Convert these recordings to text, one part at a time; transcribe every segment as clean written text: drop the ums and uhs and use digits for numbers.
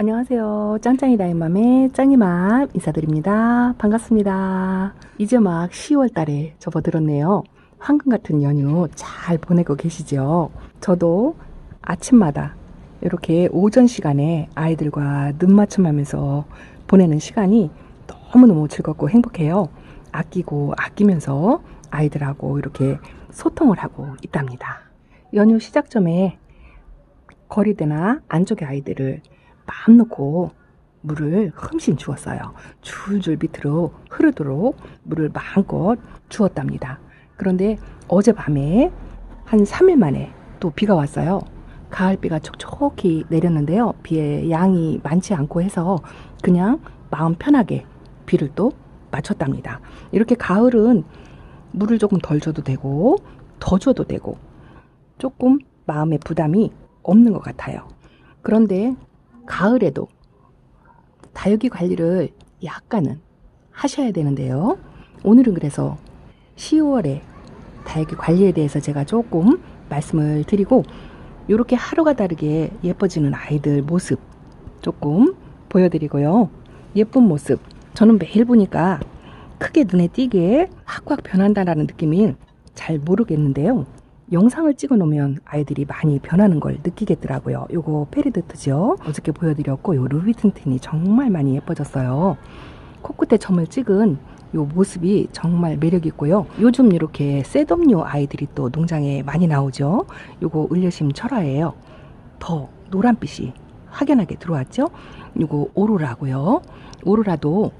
안녕하세요. 짱짱이 다이맘의 짱이맘 인사드립니다. 반갑습니다. 이제 막 10월 달에 접어들었네요. 황금 같은 연휴 잘 보내고 계시죠? 저도 아침마다 이렇게 오전 시간에 아이들과 눈 맞춤하면서 보내는 시간이 너무너무 즐겁고 행복해요. 아끼고 아끼면서 아이들하고 이렇게 소통을 하고 있답니다. 연휴 시작점에 거리대나 안쪽의 아이들을 마음 놓고 물을 흠씬 주었어요. 줄줄 밑으로 흐르도록 물을 마음껏 주었답니다. 그런데 어젯밤에 한 3일 만에 또 비가 왔어요. 가을비가 촉촉히 내렸는데요. 비의 양이 많지 않고 해서 그냥 마음 편하게 비를 또 맞췄답니다. 이렇게 가을은 물을 조금 덜 줘도 되고 더 줘도 되고 조금 마음의 부담이 없는 것 같아요. 그런데 가을에도 다육이 관리를 약간은 하셔야 되는데요. 오늘은 그래서 10월에 다육이 관리에 대해서 제가 조금 말씀을 드리고 이렇게 하루가 다르게 예뻐지는 아이들 모습 조금 보여드리고요. 예쁜 모습 저는 매일 보니까 크게 눈에 띄게 확확 변한다는 느낌이 잘 모르겠는데요. 영상을 찍어 놓으면 아이들이 많이 변하는 걸 느끼겠더라고요. 요거 페리드트죠. 어저께 보여드렸고 요 루비튼튼이 정말 많이 예뻐졌어요. 코끝에 점을 찍은 요 모습이 정말 매력 있고요. 요즘 이렇게 셋업류 아이들이 또 농장에 많이 나오죠. 요거 을려심 철화예요. 더 노란빛이 확연하게 들어왔죠. 요거 오로라고요. 오로라도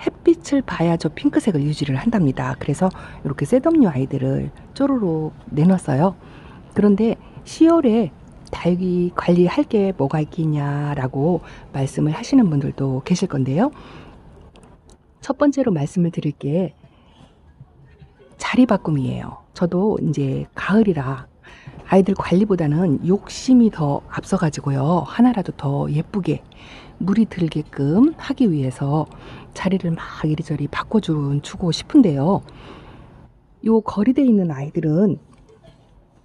햇빛을 봐야 저 핑크색을 유지를 한답니다. 그래서 이렇게 셋업류 아이들을 쪼로록 내놨어요. 그런데 10월에 다육이 관리할 게 뭐가 있겠냐라고 말씀을 하시는 분들도 계실 건데요. 첫 번째로 말씀을 드릴 게 자리 바꿈이에요. 저도 이제 가을이라 아이들 관리보다는 욕심이 더 앞서가지고요. 하나라도 더 예쁘게 물이 들게끔 하기 위해서 자리를 막 이리저리 바꿔주고 싶은데요. 요 거리대에 있는 아이들은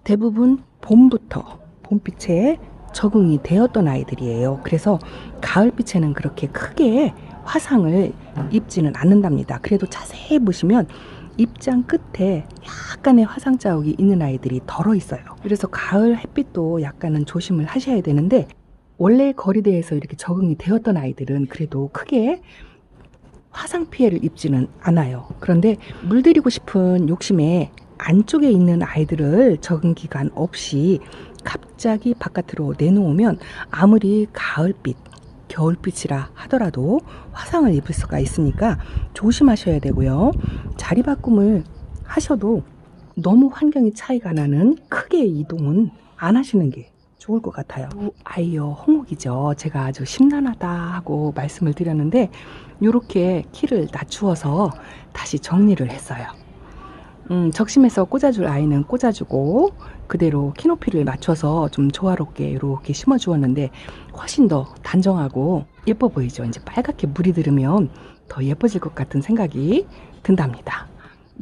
대부분 봄부터 봄빛에 적응이 되었던 아이들이에요. 그래서 가을빛에는 그렇게 크게 화상을 입지는 않는답니다. 그래도 자세히 보시면 입장 끝에 약간의 화상 자국이 있는 아이들이 덜어 있어요. 그래서 가을 햇빛도 약간은 조심을 하셔야 되는데 원래 거리대에서 이렇게 적응이 되었던 아이들은 그래도 크게 화상 피해를 입지는 않아요. 그런데 물들이고 싶은 욕심에 안쪽에 있는 아이들을 적응 기간 없이 갑자기 바깥으로 내놓으면 아무리 가을빛, 겨울빛이라 하더라도 화상을 입을 수가 있으니까 조심하셔야 되고요. 자리 바꿈을 하셔도 너무 환경이 차이가 나는 크게 이동은 안 하시는 게 좋을 것 같아요. 아이어 홍옥이죠. 제가 아주 심란하다 하고 말씀을 드렸는데 이렇게 키를 낮추어서 다시 정리를 했어요. 적심해서 꽂아줄 아이는 꽂아주고 그대로 키 높이를 맞춰서 좀 조화롭게 이렇게 심어 주었는데 훨씬 더 단정하고 예뻐 보이죠. 이제 빨갛게 물이 들으면 더 예뻐질 것 같은 생각이 든답니다.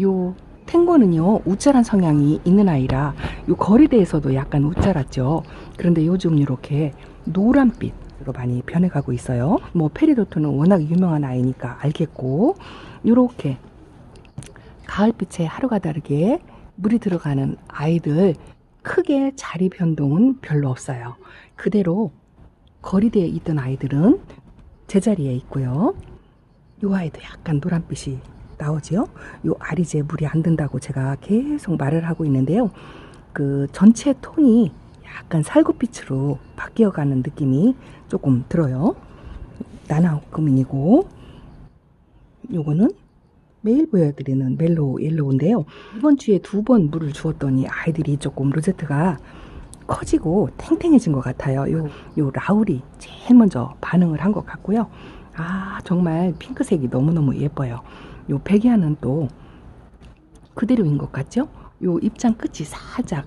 요 탱고는요 우짜란 성향이 있는 아이라 요 거리대에서도 약간 우짜랐죠. 그런데 요즘 이렇게 노란빛으로 많이 변해가고 있어요. 뭐 페리도트는 워낙 유명한 아이니까 알겠고 요렇게 가을빛에 하루가 다르게 물이 들어가는 아이들 크게 자리 변동은 별로 없어요. 그대로 거리대에 있던 아이들은 제자리에 있고요. 이 아이도 약간 노란빛이 나오죠. 이 아리제 물이 안 든다고 제가 계속 말을 하고 있는데요. 그 전체 톤이 약간 살구빛으로 바뀌어가는 느낌이 조금 들어요. 나나호크민이고 요거는 매일 보여드리는 멜로우 옐로우인데요. 이번 주에 2번 물을 주었더니 아이들이 조금 로제트가 커지고 탱탱해진 것 같아요. 요 라울이 제일 먼저 반응을 한 것 같고요. 아 정말 핑크색이 너무너무 예뻐요. 요 백야는 또 그대로인 것 같죠? 요 입장 끝이 살짝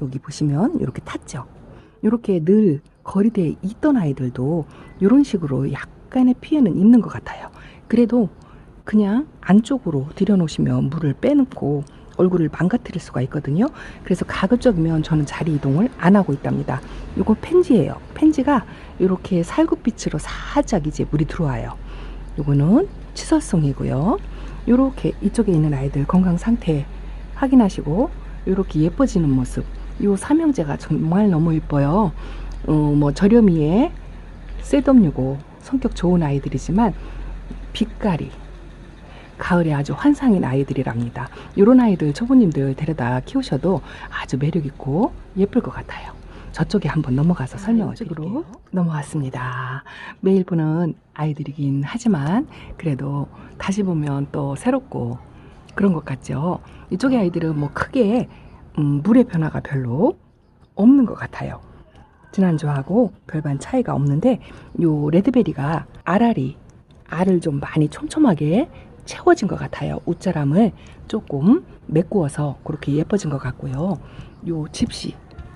여기 보시면 이렇게 탔죠. 이렇게 늘 거리대에 있던 아이들도 이런 식으로 약간의 피해는 입는 것 같아요. 그래도 그냥 안쪽으로 들여놓으시면 물을 빼놓고 얼굴을 망가뜨릴 수가 있거든요. 그래서 가급적이면 저는 자리 이동을 안 하고 있답니다. 이거 펜지예요. 펜지가 이렇게 살구빛으로 살짝 이제 물이 들어와요. 이거는 치설송이고요. 이렇게 이쪽에 있는 아이들 건강 상태 확인하시고 이렇게 예뻐지는 모습. 이 삼형제가 정말 너무 예뻐요. 뭐 저렴이에 셋업류고 성격 좋은 아이들이지만 빛깔이 가을에 아주 환상인 아이들이랍니다. 이런 아이들 초보님들 데려다 키우셔도 아주 매력있고 예쁠 것 같아요. 저쪽에 한번 넘어가서 설명을 드릴게요. 넘어왔습니다. 매일 보는 아이들이긴 하지만 그래도 다시 보면 또 새롭고 그런 것 같죠. 이쪽의 아이들은 뭐 크게 물의 변화가 별로 없는 것 같아요. 지난주하고 별반 차이가 없는데 요 레드베리가 알을 좀 많이 촘촘하게 채워진 것 같아요. 웃자람을 조금 메꾸어서 그렇게 예뻐진 것 같고요. 요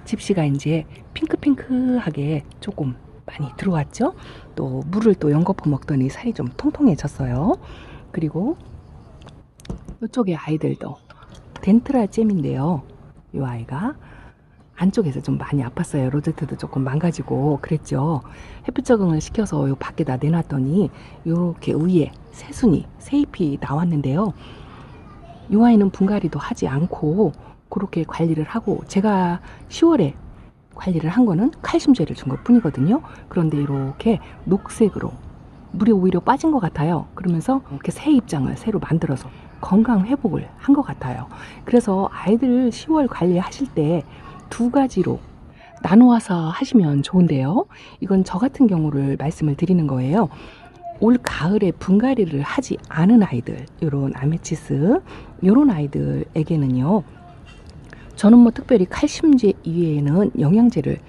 집시가 이제 핑크핑크하게 조금 많이 들어왔죠. 또 물을 또 연거푸 먹더니 살이 좀 통통해졌어요. 그리고 이쪽에 아이들도 덴트라 잼인데요. 이 아이가 안쪽에서 좀 많이 아팠어요. 로제트도 조금 망가지고 그랬죠. 햇빛 적응을 시켜서 요 밖에다 내놨더니 요렇게 위에 새잎이 나왔는데요. 이 아이는 분갈이도 하지 않고 그렇게 관리를 하고, 제가 10월에 관리를 한 거는 칼슘제를 준 것 뿐이거든요. 그런데 이렇게 녹색으로 물이 오히려 빠진 것 같아요. 그러면서 이렇게 새 입장을 새로 만들어서 건강 회복을 한 것 같아요. 그래서 아이들 10월 관리하실 때 2가지로 나누어서 하시면 좋은데요. 이건 저 같은 경우를 말씀을 드리는 거예요. 올 가을에 분갈이를 하지 않은 아이들, 요런 아메치스, 요런 아이들에게는요, 저는 뭐 특별히 칼슘제 이외에는 영양제를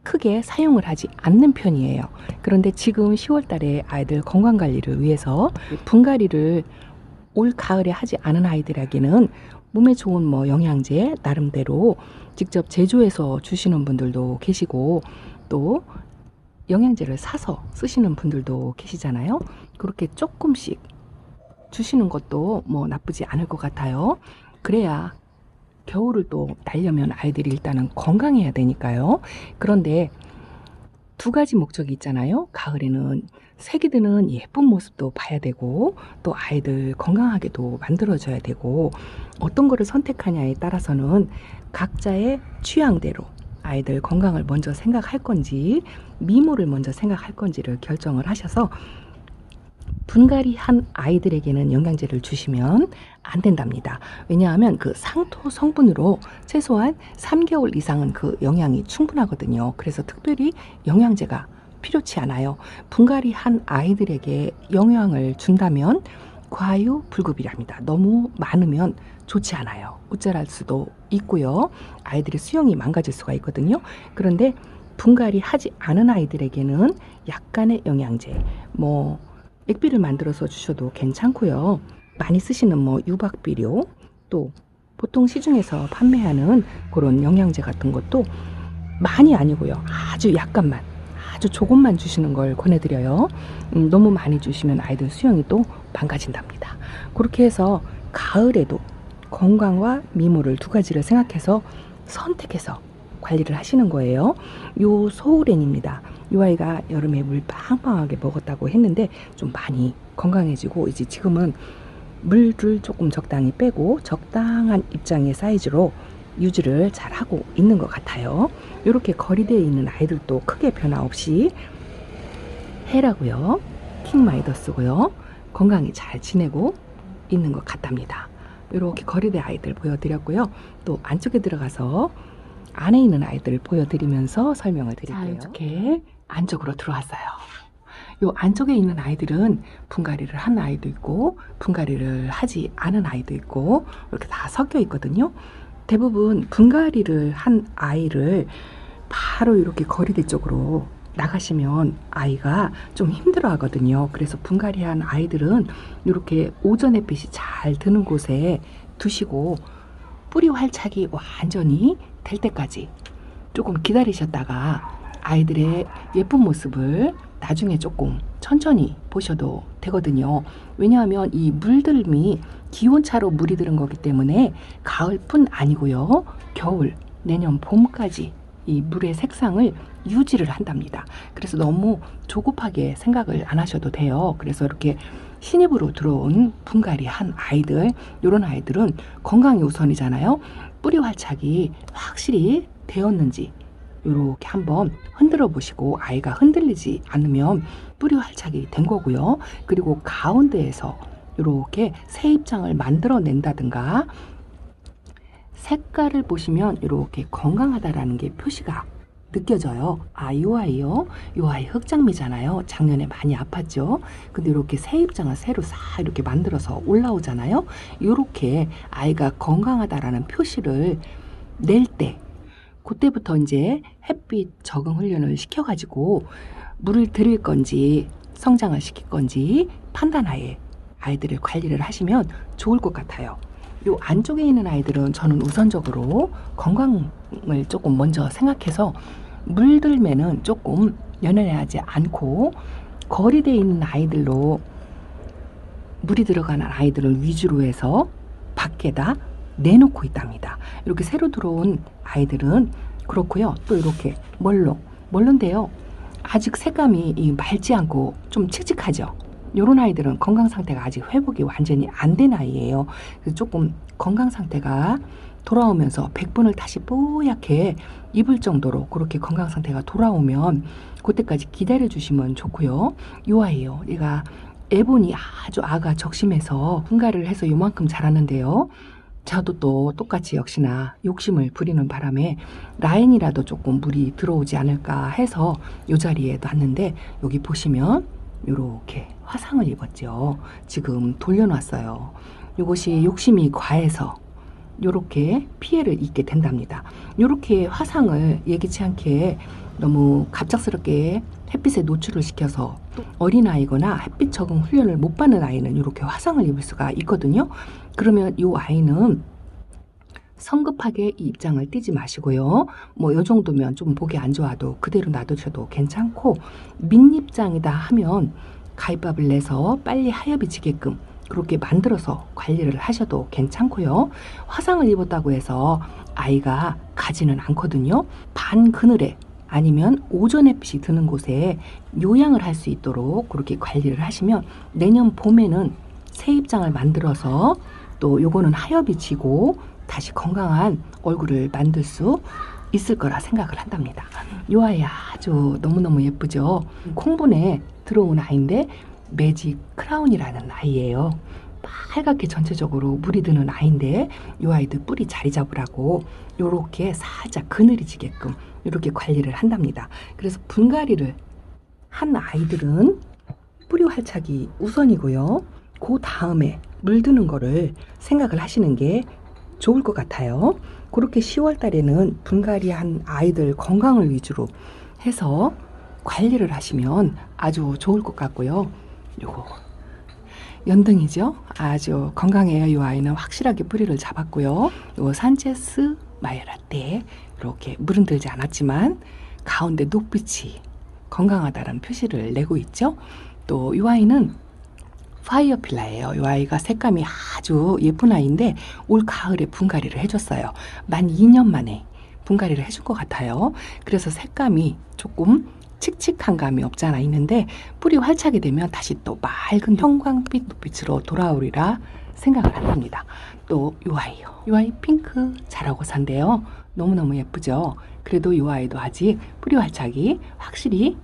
크게 사용을 하지 않는 편이에요. 그런데 지금 10월 달에 아이들 건강관리를 위해서 분갈이를 올 가을에 하지 않은 아이들에게는 몸에 좋은 뭐 영양제 나름대로 직접 제조해서 주시는 분들도 계시고, 또 영양제를 사서 쓰시는 분들도 계시잖아요. 그렇게 조금씩 주시는 것도 뭐 나쁘지 않을 것 같아요. 그래야 겨울을 또 날려면 아이들이 일단은 건강해야 되니까요. 그런데 2가지 목적이 있잖아요. 가을에는 새기드는 예쁜 모습도 봐야 되고, 또 아이들 건강하게도 만들어줘야 되고, 어떤 거를 선택하냐에 따라서는 각자의 취향대로 아이들 건강을 먼저 생각할 건지 미모를 먼저 생각할 건지를 결정을 하셔서, 분갈이 한 아이들에게는 영양제를 주시면 안 된답니다. 왜냐하면 그 상토 성분으로 최소한 3개월 이상은 그 영양이 충분하거든요. 그래서 특별히 영양제가 필요치 않아요. 분갈이 한 아이들에게 영양을 준다면 과유불급이랍니다. 너무 많으면 좋지 않아요. 우짤할 수도 있고요. 아이들의 수영이 망가질 수가 있거든요. 그런데 분갈이 하지 않은 아이들에게는 약간의 영양제, 뭐 액비를 만들어서 주셔도 괜찮고요. 많이 쓰시는 뭐 유박비료, 또 보통 시중에서 판매하는 그런 영양제 같은 것도 많이 아니고요. 아주 약간만, 아주 조금만 주시는 걸 권해드려요. 너무 많이 주시면 아이들 수영이 또 망가진답니다. 그렇게 해서 가을에도 건강과 미모를 2가지를 생각해서 선택해서 관리를 하시는 거예요. 요 소우렌입니다. 이 아이가 여름에 물 빵빵하게 먹었다고 했는데 좀 많이 건강해지고, 이제 지금은 물을 조금 적당히 빼고 적당한 입장의 사이즈로 유지를 잘 하고 있는 것 같아요. 이렇게 거리대에 있는 아이들도 크게 변화 없이 해라고요. 킹마이더스고요. 건강히 잘 지내고 있는 것 같답니다. 이렇게 거리대 아이들 보여드렸고요. 또 안쪽에 들어가서 안에 있는 아이들을 보여드리면서 설명을 드릴게요. 이렇게 안쪽으로 들어왔어요. 요 안쪽에 있는 아이들은 분갈이를 한 아이도 있고 분갈이를 하지 않은 아이도 있고 이렇게 다 섞여 있거든요. 대부분 분갈이를 한 아이를 바로 이렇게 거리대 쪽으로 나가시면 아이가 좀 힘들어 하거든요. 그래서 분갈이한 아이들은 이렇게 오전 햇빛이 잘 드는 곳에 두시고 뿌리 활착이 완전히 될 때까지 조금 기다리셨다가 아이들의 예쁜 모습을 나중에 조금 천천히 보셔도 되거든요. 왜냐하면 이 물들미 기온차로 물이 들은 거기 때문에 가을뿐 아니고요. 겨울, 내년 봄까지 이 물의 색상을 유지를 한답니다. 그래서 너무 조급하게 생각을 안 하셔도 돼요. 그래서 이렇게 신입으로 들어온 분갈이 한 아이들, 이런 아이들은 건강이 우선이잖아요. 뿌리 활착이 확실히 되었는지 이렇게 한번 흔들어 보시고, 아이가 흔들리지 않으면 뿌리 활착이 된 거고요. 그리고 가운데에서 이렇게 새 입장을 만들어 낸다든가, 색깔을 보시면 이렇게 건강하다라는 게 표시가 느껴져요. 아, 이 아이요. 이 아이 흑장미잖아요. 작년에 많이 아팠죠. 근데 이렇게 새 입장을 새로 싹 이렇게 만들어서 올라오잖아요. 이렇게 아이가 건강하다라는 표시를 낼 때, 그때부터 이제 햇빛 적응 훈련을 시켜가지고 물을 드릴 건지 성장을 시킬 건지 판단하에 아이들을 관리를 하시면 좋을 것 같아요. 요 안쪽에 있는 아이들은 저는 우선적으로 건강을 조금 먼저 생각해서 물들매는 조금 연연하지 않고, 거리대에 있는 아이들로 물이 들어가는 아이들을 위주로 해서 밖에다 내놓고 있답니다. 이렇게 새로 들어온 아이들은 그렇고요. 또 이렇게 멀론데요. 아직 색감이 맑지 않고 좀 칙칙하죠. 이런 아이들은 건강 상태가 아직 회복이 완전히 안 된 아이예요. 그래서 조금 건강 상태가 돌아오면서 백분을 다시 뽀얗게 입을 정도로 그렇게 건강 상태가 돌아오면 그때까지 기다려 주시면 좋고요. 이 아이요. 얘가 애본이 아주 아가 적심해서 분갈이를 해서 요만큼 자랐는데요. 저도 또 똑같이 역시나 욕심을 부리는 바람에 라인이라도 조금 물이 들어오지 않을까 해서 이 자리에 놨는데, 여기 보시면 이렇게 화상을 입었죠. 지금 돌려놨어요. 이것이 욕심이 과해서 이렇게 피해를 입게 된답니다. 이렇게 화상을 예기치 않게 너무 갑작스럽게 햇빛에 노출을 시켜서 어린아이거나 햇빛 적응 훈련을 못 받는 아이는 이렇게 화상을 입을 수가 있거든요. 그러면 이 아이는 성급하게 이 입장을 띄지 마시고요. 뭐 이 정도면 좀 보기 안 좋아도 그대로 놔두셔도 괜찮고, 민입장이다 하면 가위밥을 내서 빨리 하엽이 지게끔 그렇게 만들어서 관리를 하셔도 괜찮고요. 화상을 입었다고 해서 아이가 가지는 않거든요. 반 그늘에 아니면 오전 햇빛이 드는 곳에 요양을 할 수 있도록 그렇게 관리를 하시면 내년 봄에는 새 입장을 만들어서 또 요거는 하엽이 지고 다시 건강한 얼굴을 만들 수 있을 거라 생각을 한답니다. 이 아이 아주 너무너무 예쁘죠. 콩분에 들어온 아이인데 매직 크라운이라는 아이예요. 빨갛게 전체적으로 물이 드는 아이인데 이 아이들 뿌리 자리 잡으라고 요렇게 살짝 그늘이 지게끔 이렇게 관리를 한답니다. 그래서 분갈이를 한 아이들은 뿌리 활착이 우선이고요. 그 다음에 물드는 거를 생각을 하시는 게 좋을 것 같아요. 그렇게 10월 달에는 분갈이한 아이들 건강을 위주로 해서 관리를 하시면 아주 좋을 것 같고요. 요거 연등이죠. 아주 건강해요. 이 아이는 확실하게 뿌리를 잡았고요. 요 산체스 마이라떼 이렇게 물은 들지 않았지만 가운데 녹빛이 건강하다는 표시를 내고 있죠. 또 이 아이는 파이어필라예요. 이 아이가 색감이 아주 예쁜 아이인데 올 가을에 분갈이를 해줬어요. 만 2년 만에 분갈이를 해준 것 같아요. 그래서 색감이 조금 칙칙한 감이 없지 않아 있는데 뿌리 활착이 되면 다시 또 맑은 형광빛 녹빛으로 돌아오리라 생각을 합니다. 또 이 아이요. 이 아이 핑크 자라고 산대요. 너무너무 예쁘죠. 그래도 이 아이도 아직 뿌리 활착이 확실히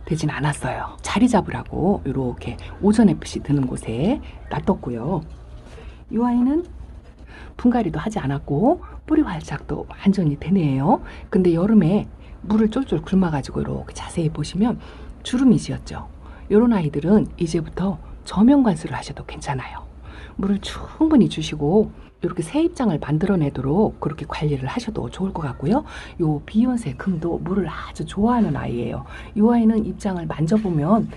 되진 않았어요. 자리 잡으라고 이렇게 오전 햇빛이 드는 곳에 놔뒀고요. 이 아이는 분갈이도 하지 않았고 뿌리 활착도 완전히 되네요. 근데 여름에 물을 쫄쫄 굶어가지고 이렇게 자세히 보시면 주름이 지었죠. 이런 아이들은 이제부터 저면 관수를 하셔도 괜찮아요. 물을 충분히 주시고 이렇게 새 입장을 만들어내도록 그렇게 관리를 하셔도 좋을 것 같고요. 요 비욘세 금도 물을 아주 좋아하는 아이예요. 이 아이는 입장을 만져보면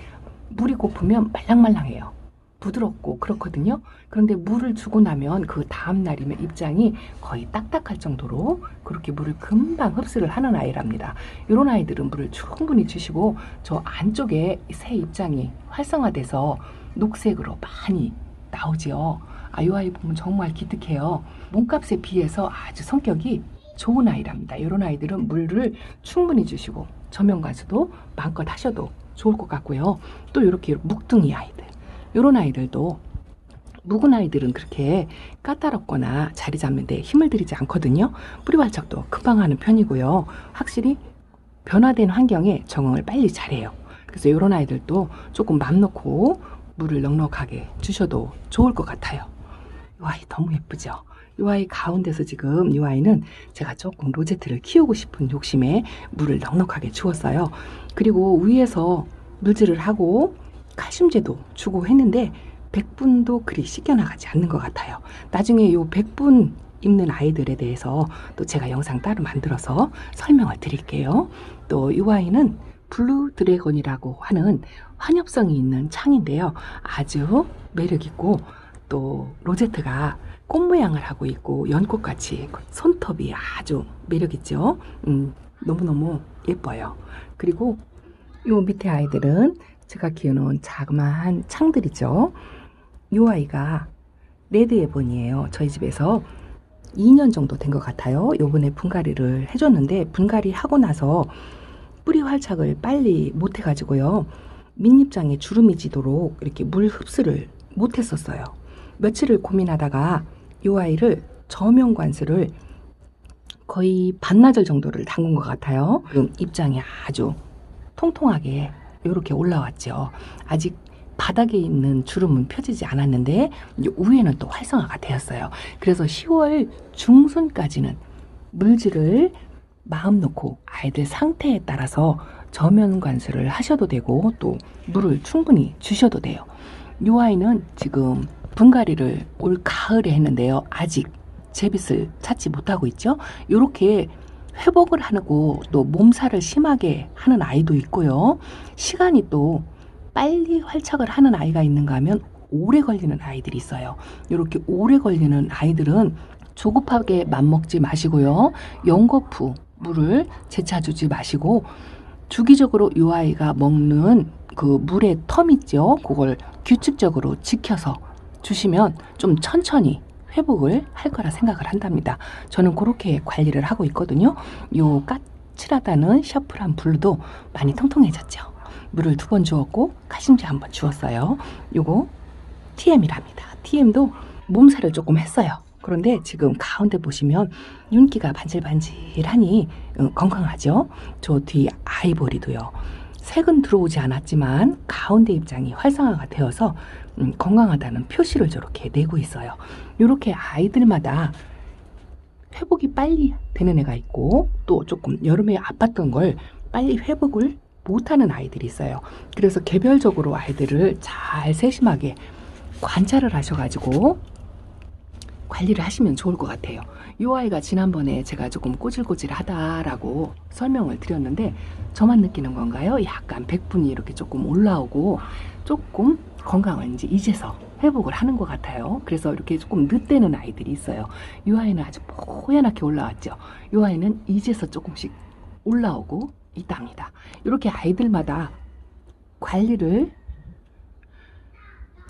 물이 고프면 말랑말랑해요. 부드럽고 그렇거든요. 그런데 물을 주고 나면 그 다음 날이면 입장이 거의 딱딱할 정도로 그렇게 물을 금방 흡수를 하는 아이랍니다. 이런 아이들은 물을 충분히 주시고 저 안쪽에 새 입장이 활성화돼서 녹색으로 많이 나오지요. 이 아이 보면 정말 기특해요. 몸값에 비해서 아주 성격이 좋은 아이랍니다. 이런 아이들은 물을 충분히 주시고 저면관수도 마음껏 하셔도 좋을 것 같고요. 또 이렇게 묵둥이 아이들, 이런 아이들도 묵은 아이들은 그렇게 까다롭거나 자리 잡는 데 힘을 들이지 않거든요. 뿌리 발작도 금방 하는 편이고요. 확실히 변화된 환경에 적응을 빨리 잘해요. 그래서 이런 아이들도 조금 맘 놓고 물을 넉넉하게 주셔도 좋을 것 같아요. 이 아이 너무 예쁘죠? 이 아이 가운데서 지금 이 아이는 제가 조금 로제트를 키우고 싶은 욕심에 물을 넉넉하게 주었어요. 그리고 위에서 물질을 하고 칼슘제도 주고 했는데 백분도 그리 씻겨나가지 않는 것 같아요. 나중에 이 백분 입는 아이들에 대해서 또 제가 영상 따로 만들어서 설명을 드릴게요. 또 이 아이는 블루 드래곤이라고 하는 환엽성이 있는 창인데요. 아주 매력있고 또 로제트가 꽃 모양을 하고 있고 연꽃같이 손톱이 아주 매력있죠. 너무너무 예뻐요. 그리고 요 밑에 아이들은 제가 키우는 자그마한 창들이죠. 이 아이가 레드 에본이에요. 저희 집에서 2년 정도 된 것 같아요. 요번에 분갈이를 해줬는데 분갈이 하고 나서 뿌리 활착을 빨리 못 해가지고요. 밑잎장에 주름이 지도록 이렇게 물 흡수를 못 했었어요. 며칠을 고민하다가 이 아이를 저면관수를 거의 반나절 정도를 담근 것 같아요. 입장이 아주 통통하게 이렇게 올라왔죠. 아직 바닥에 있는 주름은 펴지지 않았는데 위에는 또 활성화가 되었어요. 그래서 10월 중순까지는 물질을 마음 놓고 아이들 상태에 따라서 저면 관수를 하셔도 되고 또 물을 충분히 주셔도 돼요. 이 아이는 지금 분갈이를 올 가을에 했는데요. 아직 제빗을 찾지 못하고 있죠. 이렇게 회복을 하고 또 몸살을 심하게 하는 아이도 있고요. 시간이 또 빨리 활착을 하는 아이가 있는가 하면 오래 걸리는 아이들이 있어요. 이렇게 오래 걸리는 아이들은 조급하게 맘먹지 마시고요. 연거푸 물을 재차 주지 마시고 주기적으로 이 아이가 먹는 그 물의 텀 있죠. 그걸 규칙적으로 지켜서 주시면 좀 천천히 회복을 할 거라 생각을 한답니다. 저는 그렇게 관리를 하고 있거든요. 요 까칠하다는 셔플한 블루도 많이 통통해졌죠. 물을 2번 주었고 칼슘제 1번 주었어요. 요거 TM이랍니다. TM도 몸살을 조금 했어요. 그런데 지금 가운데 보시면 윤기가 반질반질하니 건강하죠. 저 뒤 아이보리도요. 색은 들어오지 않았지만 가운데 입장이 활성화가 되어서 건강하다는 표시를 저렇게 내고 있어요. 이렇게 아이들마다 회복이 빨리 되는 애가 있고 또 조금 여름에 아팠던 걸 빨리 회복을 못하는 아이들이 있어요. 그래서 개별적으로 아이들을 잘 세심하게 관찰을 하셔가지고 관리를 하시면 좋을 것 같아요. 이 아이가 지난번에 제가 조금 꼬질꼬질하다라고 설명을 드렸는데 저만 느끼는 건가요? 약간 백분이 이렇게 조금 올라오고 조금 건강을 이제 이제서 회복을 하는 것 같아요. 그래서 이렇게 조금 늦대는 아이들이 있어요. 이 아이는 아주 뽀얗게 올라왔죠. 이 아이는 이제서 조금씩 올라오고 있답니다. 이렇게 아이들마다 관리를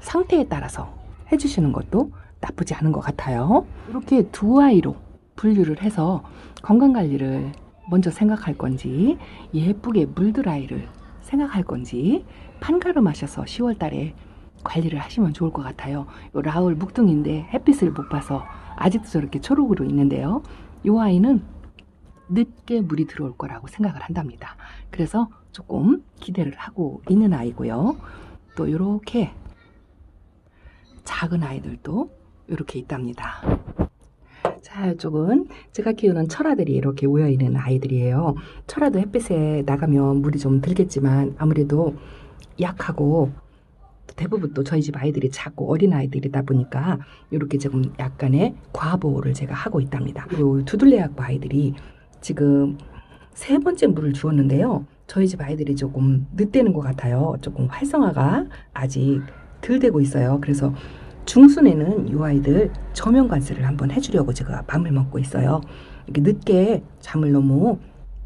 상태에 따라서 해주시는 것도 나쁘지 않은 것 같아요. 이렇게 2아이로 분류를 해서 건강관리를 먼저 생각할 건지 예쁘게 물들 아이를 생각할 건지 판가름하셔서 10월 달에 관리를 하시면 좋을 것 같아요. 요 라울 묵둥인데 햇빛을 못 봐서 아직도 저렇게 초록으로 있는데요. 이 아이는 늦게 물이 들어올 거라고 생각을 한답니다. 그래서 조금 기대를 하고 있는 아이고요. 또 이렇게 작은 아이들도 이렇게 있답니다. 자, 이쪽은 제가 키우는 철화들이 이렇게 모여있는 아이들이에요. 철화도 햇빛에 나가면 물이 좀 들겠지만 아무래도 약하고 대부분 또 저희 집 아이들이 작고 어린 아이들이다 보니까 이렇게 조금 약간의 과보호를 제가 하고 있답니다. 그리고 두들레아구 아이들이 지금 3번째 물을 주었는데요. 저희 집 아이들이 조금 늦대는 것 같아요. 조금 활성화가 아직 덜 되고 있어요. 그래서 중순에는 이 아이들 저면 관찰을 한번 해주려고 제가 맘을 먹고 있어요. 이렇게 늦게 잠을 너무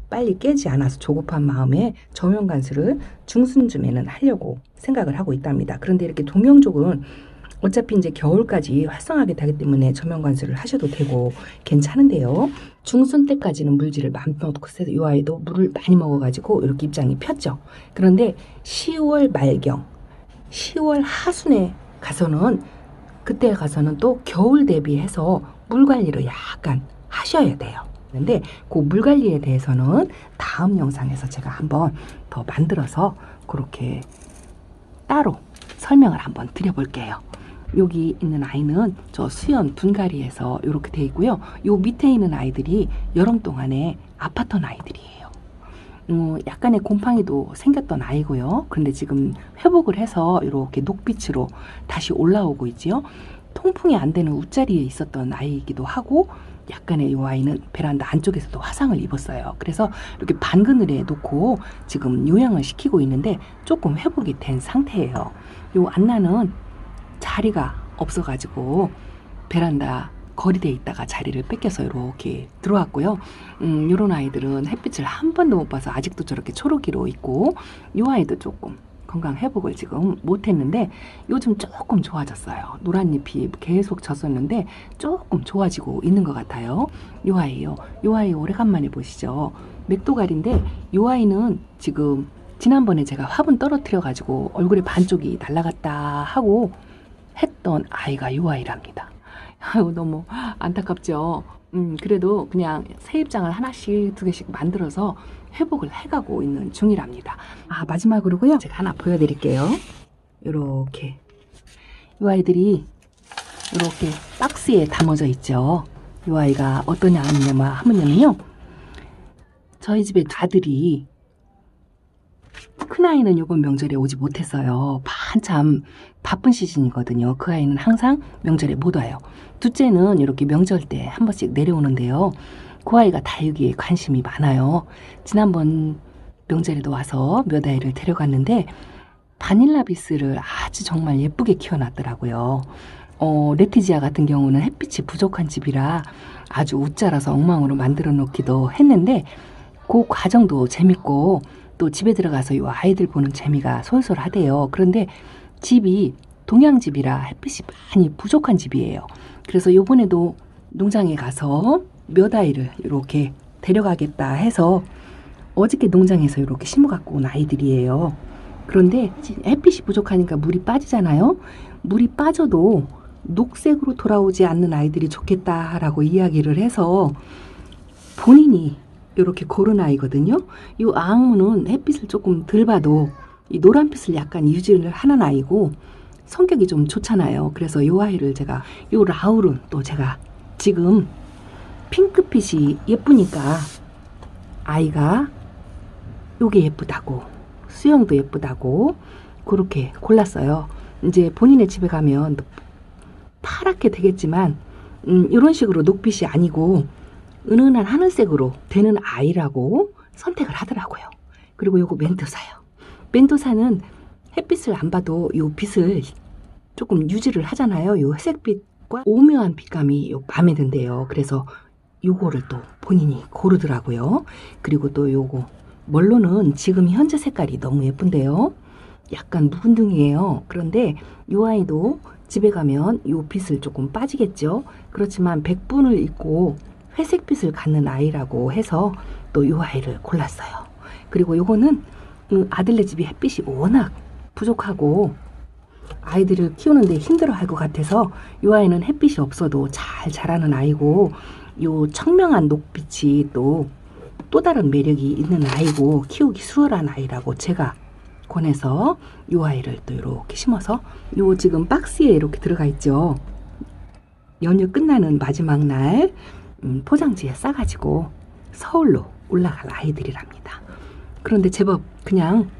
빨리 깨지 않아서 조급한 마음에 저면 관찰을 중순쯤에는 하려고 생각을 하고 있답니다. 그런데 이렇게 동명족은 어차피 이제 겨울까지 활성하게 되기 때문에 저면 관찰을 하셔도 되고 괜찮은데요. 중순 때까지는 물질을 마음껏 놓고 이 아이도 물을 많이 먹어가지고 이렇게 입장이 폈죠. 그런데 10월 말경, 10월 하순에 가서는 그때 가서는 또 겨울 대비해서 물 관리를 약간 하셔야 돼요. 근데 그 물 관리에 대해서는 다음 영상에서 제가 한번 더 만들어서 그렇게 따로 설명을 한번 드려볼게요. 여기 있는 아이는 저 수연 분갈이에서 이렇게 돼 있고요. 요 밑에 있는 아이들이 여름 동안에 아팠던 아이들이에요. 약간의 곰팡이도 생겼던 아이고요. 그런데 지금 회복을 해서 이렇게 녹빛으로 다시 올라오고 있지요. 통풍이 안 되는 웃자리에 있었던 아이이기도 하고 약간의 이 아이는 베란다 안쪽에서도 화상을 입었어요. 그래서 이렇게 반그늘에 놓고 지금 요양을 시키고 있는데 조금 회복이 된 상태예요. 요 안나는 자리가 없어가지고 베란다 거리대에 있다가 자리를 뺏겨서 이렇게 들어왔고요. 요런 아이들은 햇빛을 한 번도 못 봐서 아직도 저렇게 초록이로 있고, 요 아이도 조금 건강 회복을 지금 못했는데 요즘 조금 좋아졌어요. 노란 잎이 계속 졌었는데 조금 좋아지고 있는 것 같아요. 요 아이요. 요 아이 오래간만에 보시죠. 맥도갈인데 요 아이는 지금 지난번에 제가 화분 떨어뜨려 가지고 얼굴에 반쪽이 날아갔다 하고 했던 아이가 요 아이랍니다. 아유, 너무 안타깝죠. 그래도 그냥 새 입장을 하나씩 두 개씩 만들어서 회복을 해가고 있는 중이랍니다. 아, 마지막으로요. 제가 하나 보여드릴게요. 요렇게. 이 아이들이 요렇게 박스에 담아져 있죠. 이 아이가 어떠냐 하면요. 저희 집에 아들이 큰아이는 이번 명절에 오지 못했어요. 한참 바쁜 시즌이거든요. 그 아이는 항상 명절에 못 와요. 둘째는 이렇게 명절 때 한 번씩 내려오는데요. 그 아이가 다육이에 관심이 많아요. 지난번 명절에도 와서 몇 아이를 데려갔는데 바닐라비스를 아주 정말 예쁘게 키워놨더라고요. 레티지아 같은 경우는 햇빛이 부족한 집이라 아주 웃자라서 엉망으로 만들어 놓기도 했는데 그 과정도 재밌고 또 집에 들어가서 이 아이들 보는 재미가 솔솔하대요. 그런데 집이 동양집이라 햇빛이 많이 부족한 집이에요. 그래서 요번에도 농장에 가서 몇 아이를 이렇게 데려가겠다 해서 어저께 농장에서 이렇게 심어 갖고 온 아이들이에요. 그런데 햇빛이 부족하니까 물이 빠지잖아요. 물이 빠져도 녹색으로 돌아오지 않는 아이들이 좋겠다라고 이야기를 해서 본인이 이렇게 고른 아이거든요. 이 앙무는 햇빛을 조금 덜 봐도 이 노란빛을 약간 유지를 하는 아이고 성격이 좀 좋잖아요. 그래서 이 아이를 제가 이 라울은 또 제가 지금 핑크빛이 예쁘니까 아이가 요게 예쁘다고 수영도 예쁘다고 그렇게 골랐어요. 이제 본인의 집에 가면 파랗게 되겠지만 이런 식으로 녹빛이 아니고 은은한 하늘색으로 되는 아이라고 선택을 하더라고요. 그리고 요거 멘토사요. 멘토사는 햇빛을 안 봐도 요 빛을 조금 유지를 하잖아요. 요 회색빛과 오묘한 빛감이 요 마음에 든대요. 그래서 요거를 또 본인이 고르더라고요. 그리고 또 요거 멀로는 지금 현재 색깔이 너무 예쁜데요. 약간 묵은둥이에요. 그런데 요 아이도 집에 가면 요 빛을 조금 빠지겠죠. 그렇지만 백분을 입고 회색빛을 갖는 아이라고 해서 또 요 아이를 골랐어요. 그리고 요거는 아들네 집이 햇빛이 워낙 부족하고 아이들을 키우는데 힘들어할 것 같아서 요 아이는 햇빛이 없어도 잘 자라는 아이고 요 청명한 녹빛이 또 다른 매력이 있는 아이고 키우기 수월한 아이라고 제가 권해서 요 아이를 또 이렇게 심어서 요 지금 박스에 이렇게 들어가 있죠. 연휴 끝나는 마지막 날 포장지에 싸가지고 서울로 올라갈 아이들이랍니다. 그런데 제법 그냥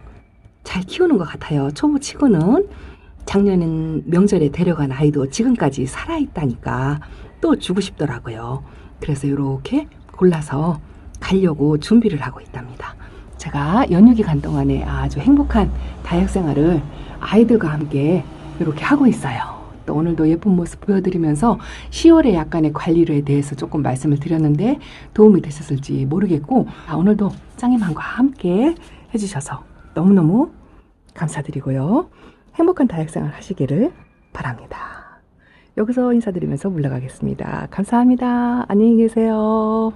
잘 키우는 것 같아요. 초보치고는. 작년엔 명절에 데려간 아이도 지금까지 살아있다니까 또 주고 싶더라고요. 그래서 이렇게 골라서 가려고 준비를 하고 있답니다. 제가 연휴 기간 동안에 아주 행복한 다육생활을 아이들과 함께 이렇게 하고 있어요. 또 오늘도 예쁜 모습 보여드리면서 10월의 약간의 관리에 대해서 조금 말씀을 드렸는데 도움이 되셨을지 모르겠고, 오늘도 짱이맘과 함께 해주셔서 너무너무 감사드리고요. 행복한 다육생활 하시기를 바랍니다. 여기서 인사드리면서 물러가겠습니다. 감사합니다. 안녕히 계세요.